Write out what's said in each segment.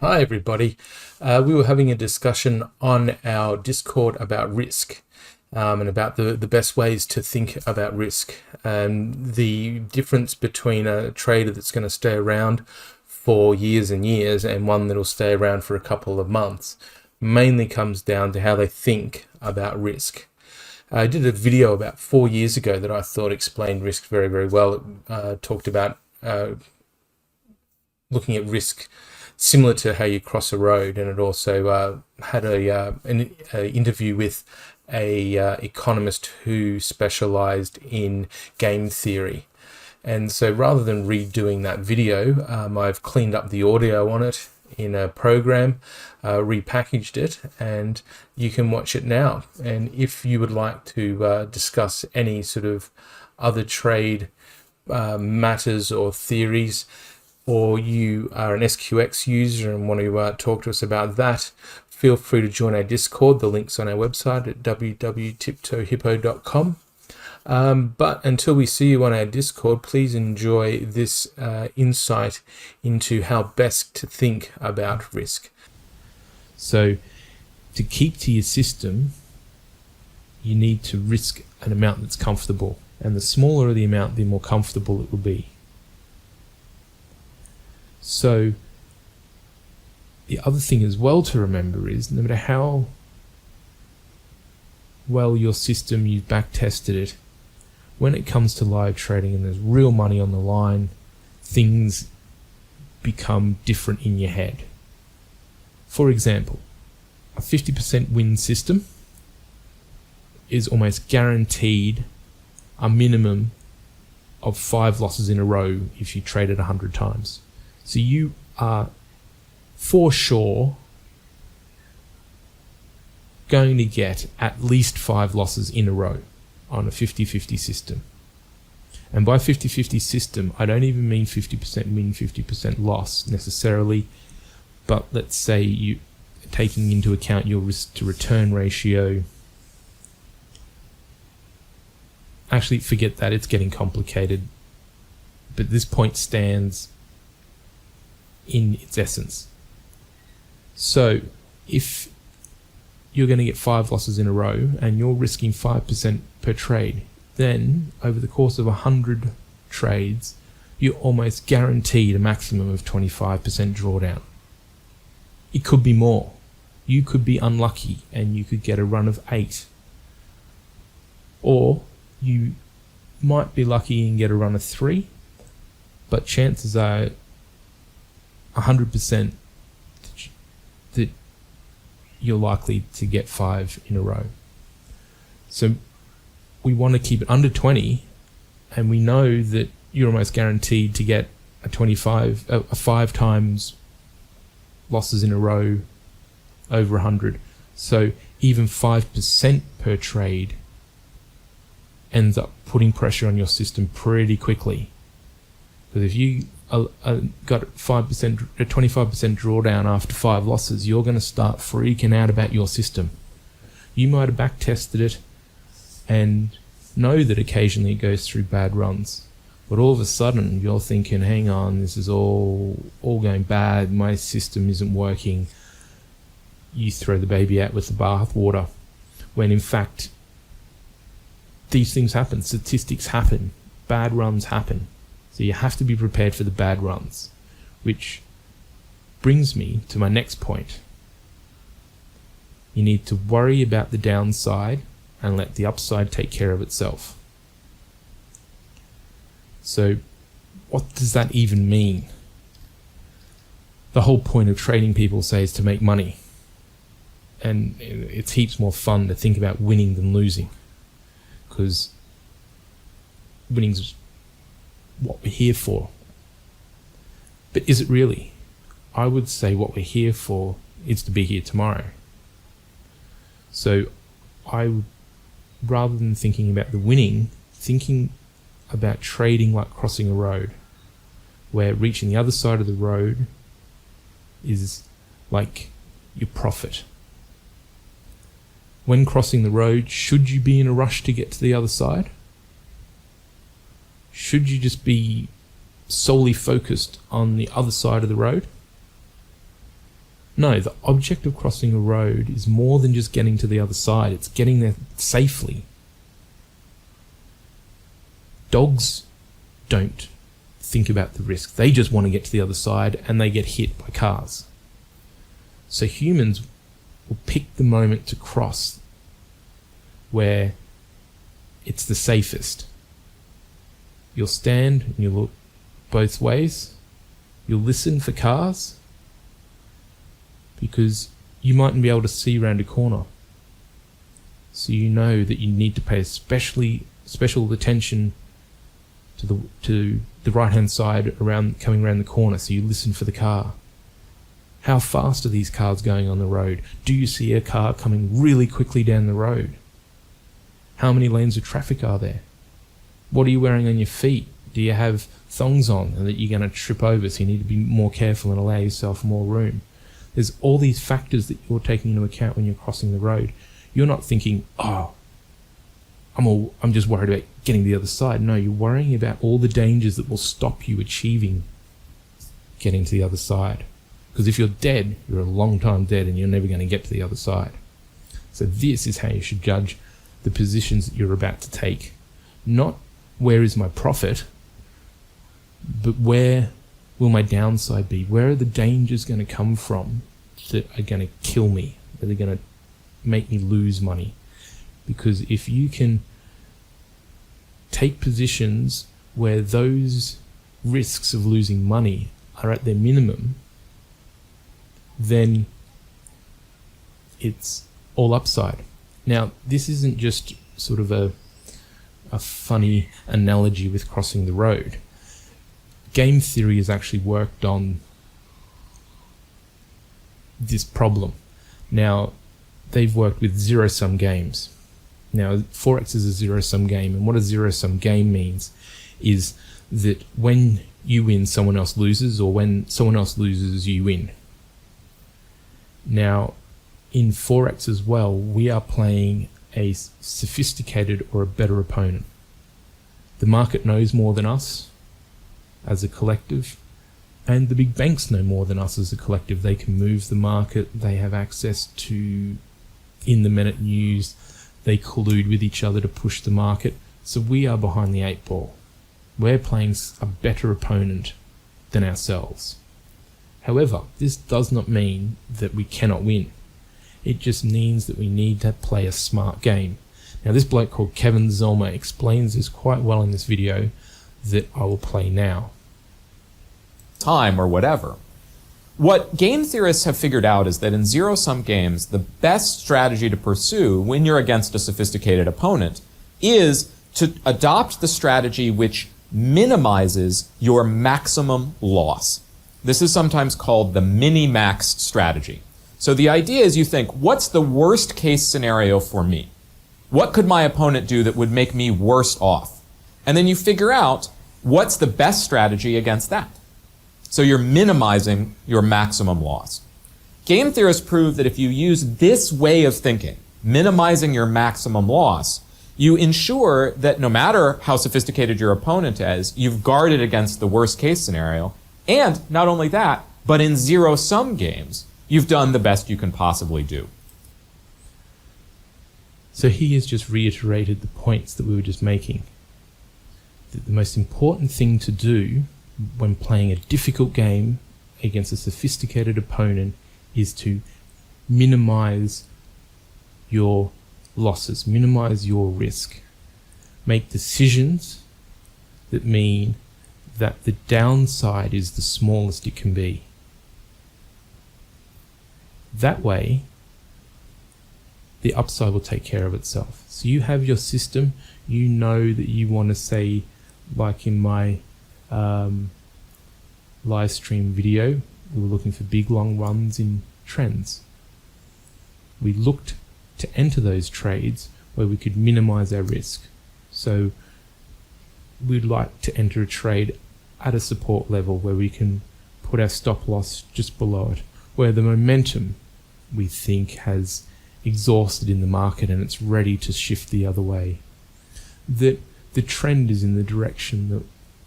Hi everybody. We were having a discussion on our Discord about risk and about the best ways to think about risk and the difference between a trader that's going to stay around for years and years and one that'll stay around for a couple of months mainly comes down to how they think about risk. I did a video about 4 years ago that I thought explained risk very, very well. It talked about looking at risk similar to how you cross a road, and it also had an interview with a economist who specialized in game theory. And so rather than redoing that video, I've cleaned up the audio on it in a program, repackaged it, and you can watch it now. And if you would like to discuss any sort of other trade matters or theories, or you are an SQX user and want to talk to us about that, feel free to join our Discord. The link's on our website at www.tiptoehippo.com. But until we see you on our Discord, please enjoy this insight into how best to think about risk. So to keep to your system, you need to risk an amount that's comfortable. And the smaller the amount, the more comfortable it will be. So the other thing as well to remember is no matter how well your system, you've back tested it, when it comes to live trading and there's real money on the line, things become different in your head. For example, a 50% win system is almost guaranteed a minimum of 5 losses in a row if you trade it 100 times. So you are for sure going to get at least 5 losses in a row on a 50-50 system. And by 50-50 system, I don't even mean 50% win, 50% loss necessarily, but let's say you taking into account your risk to return ratio. Actually, forget that, it's getting complicated, but this point stands in its essence. So if you're going to get 5 losses in a row and you're risking 5% per trade, then over the course of 100 trades, you're almost guaranteed a maximum of 25% drawdown. It could be more. You could be unlucky and you could get a run of 8. Or you might be lucky and get a run of 3, but chances are 100% that you're likely to get 5 in a row. So we want to keep it under 20, and we know that you're almost guaranteed to get a 5 times losses in a row over 100. So even 5% per trade ends up putting pressure on your system pretty quickly. Because if you got 5%, a 25% drawdown after 5 losses, you're going to start freaking out about your system. You might have back tested it and know that occasionally it goes through bad runs, but all of a sudden you're thinking, hang on, this is all going bad, my system isn't working. You throw the baby out with the bathwater, when in fact these things happen, statistics happen, bad runs happen. So you have to be prepared for the bad runs, which brings me to my next point. You need to worry about the downside and let the upside take care of itself. So what does that even mean? The whole point of trading, people say, is to make money. And it's heaps more fun to think about winning than losing, because winning's what we're here for. But is it really? I would say what we're here for is to be here tomorrow. So rather than thinking about the winning, thinking about trading like crossing a road, where reaching the other side of the road is like your profit. When crossing the road, should you be in a rush to get to the other side? Should you just be solely focused on the other side of the road? No, the object of crossing a road is more than just getting to the other side. It's getting there safely. Dogs don't think about the risk. They just want to get to the other side, and they get hit by cars. So humans will pick the moment to cross where it's the safest. You'll stand and you'll look both ways. You'll listen for cars because you mightn't be able to see around a corner. So you know that you need to pay special attention to the right-hand side coming around the corner. So you listen for the car. How fast are these cars going on the road? Do you see a car coming really quickly down the road? How many lanes of traffic are there? What are you wearing on your feet? Do you have thongs on and that you're going to trip over, so you need to be more careful and allow yourself more room? There's all these factors that you're taking into account when you're crossing the road. You're not thinking, oh, I'm just worried about getting to the other side. No, you're worrying about all the dangers that will stop you achieving getting to the other side. Because if you're dead, you're a long time dead and you're never going to get to the other side. So this is how you should judge the positions that you're about to take. Not where is my profit, but where will my downside be? Where are the dangers going to come from that are going to kill me, that are going to make me lose money? Because if you can take positions where those risks of losing money are at their minimum, then it's all upside. Now, this isn't just sort of a funny analogy with crossing the road. Game theory has actually worked on this problem. Now, they've worked with zero-sum games. Now, Forex is a zero-sum game, and what a zero-sum game means is that when you win, someone else loses, or when someone else loses, you win. Now, in Forex as well, we are playing a sophisticated or a better opponent. The market knows more than us as a collective, and the big banks know more than us as a collective. They can move the market, they have access to in-the-minute news, they collude with each other to push the market. So we are behind the 8 ball. We're playing a better opponent than ourselves. However, this does not mean that we cannot win. It just means that we need to play a smart game. Now, this bloke called Kevin Zellmer explains this quite well in this video that I will play now. Time or whatever. What game theorists have figured out is that in zero-sum games, the best strategy to pursue when you're against a sophisticated opponent is to adopt the strategy which minimizes your maximum loss. This is sometimes called the mini-max strategy. So the idea is you think, what's the worst case scenario for me? What could my opponent do that would make me worse off? And then you figure out what's the best strategy against that. So you're minimizing your maximum loss. Game theorists prove that if you use this way of thinking, minimizing your maximum loss, you ensure that no matter how sophisticated your opponent is, you've guarded against the worst case scenario. And not only that, but in zero-sum games, you've done the best you can possibly do. So he has just reiterated the points that we were just making. That the most important thing to do when playing a difficult game against a sophisticated opponent is to minimize your losses, minimize your risk. Make decisions that mean that the downside is the smallest it can be. That way, the upside will take care of itself. So you have your system, you know that you want to say, like in my live stream video, we were looking for big long runs in trends. We looked to enter those trades where we could minimize our risk. So we'd like to enter a trade at a support level where we can put our stop loss just below it, where the momentum we think has exhausted in the market and it's ready to shift the other way. That the trend is in the direction that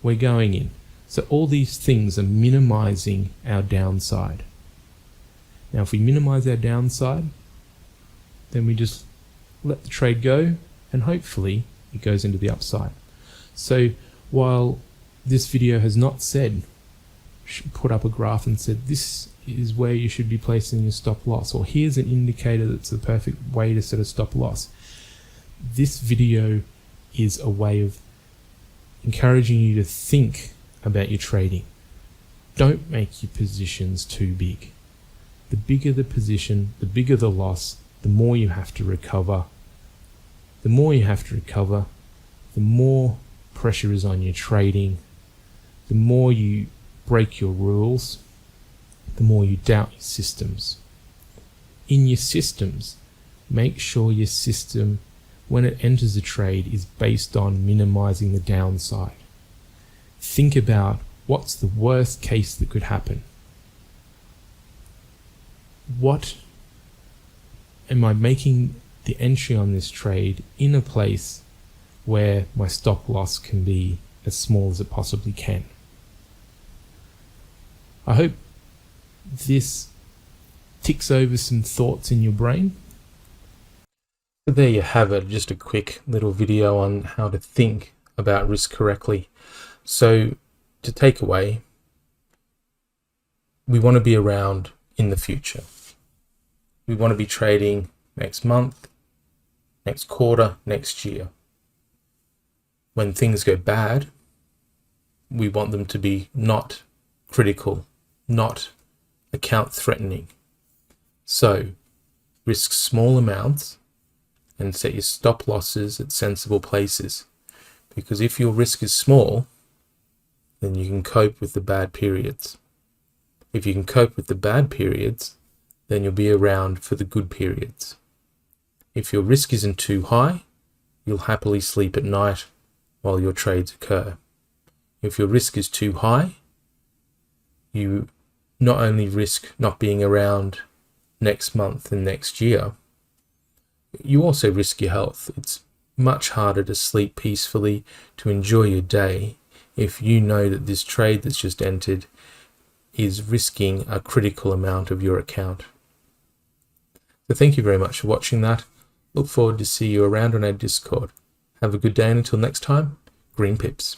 we're going in. So all these things are minimizing our downside. Now, if we minimize our downside, then we just let the trade go, and hopefully it goes into the upside. So while this video has not said, put up a graph and said, this is where you should be placing your stop loss, or here's an indicator that's the perfect way to set a stop loss, this video is a way of encouraging you to think about your trading. Don't make your positions too big. The bigger the position, the bigger the loss, the more you have to recover. The more you have to recover, the more pressure is on your trading, the more you break your rules, the more you doubt your systems. In your systems, make sure your system, when it enters a trade, is based on minimizing the downside. Think about what's the worst case that could happen. What am I making the entry on this trade in a place where my stop loss can be as small as it possibly can? I hope this ticks over some thoughts in your brain. So there you have it, just a quick little video on how to think about risk correctly. So to take away, we want to be around in the future. We want to be trading next month, next quarter, next year. When things go bad, we want them to be not critical, not account threatening. So risk small amounts and set your stop losses at sensible places. Because if your risk is small, then you can cope with the bad periods. If you can cope with the bad periods, then you'll be around for the good periods. If your risk isn't too high, you'll happily sleep at night while your trades occur. If your risk is too high, you not only risk not being around next month and next year, you also risk your health. It's much harder to sleep peacefully, to enjoy your day, if you know that this trade that's just entered is risking a critical amount of your account. So thank you very much for watching that. Look forward to see you around on our Discord. Have a good day, and until next time, green pips.